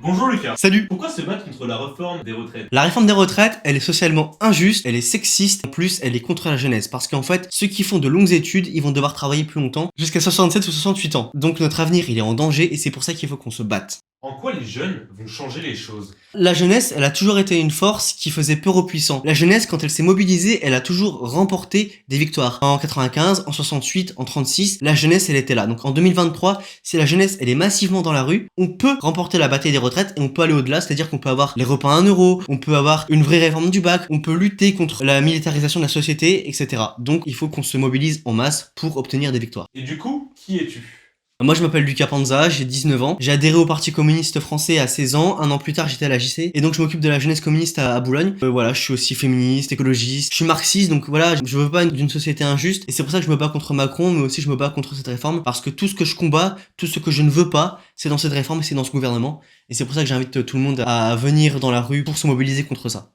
Bonjour Lucas. Salut. Pourquoi se battre contre la réforme des retraites? La réforme des retraites, elle est socialement injuste, elle est sexiste, en plus elle est contre la jeunesse. Parce qu'en fait, ceux qui font de longues études, ils vont devoir travailler plus longtemps, jusqu'à 67 ou 68 ans. Donc notre avenir, il est en danger et c'est pour ça qu'il faut qu'on se batte. En quoi les jeunes vont changer les choses? La jeunesse, elle a toujours été une force qui faisait peur aux puissants. La jeunesse, quand elle s'est mobilisée, elle a toujours remporté des victoires. En 95, en 68, en 36, la jeunesse, elle était là. Donc en 2023, si la jeunesse, elle est massivement dans la rue, on peut remporter la bataille des retraites et on peut aller au-delà, c'est-à-dire qu'on peut avoir les repas à 1 euro, on peut avoir une vraie réforme du bac, on peut lutter contre la militarisation de la société, etc. Donc il faut qu'on se mobilise en masse pour obtenir des victoires. Et du coup, qui es-tu? Moi je m'appelle Lucas Panza, j'ai 19 ans, j'ai adhéré au Parti communiste français à 16 ans, un an plus tard j'étais à la JC, et donc je m'occupe de la jeunesse communiste à Boulogne. Voilà, je suis aussi féministe, écologiste, je suis marxiste, donc voilà, je veux pas d'une société injuste, et c'est pour ça que je me bats contre Macron, mais aussi je me bats contre cette réforme, parce que tout ce que je combats, tout ce que je ne veux pas, c'est dans cette réforme et c'est dans ce gouvernement, et c'est pour ça que j'invite tout le monde à venir dans la rue pour se mobiliser contre ça.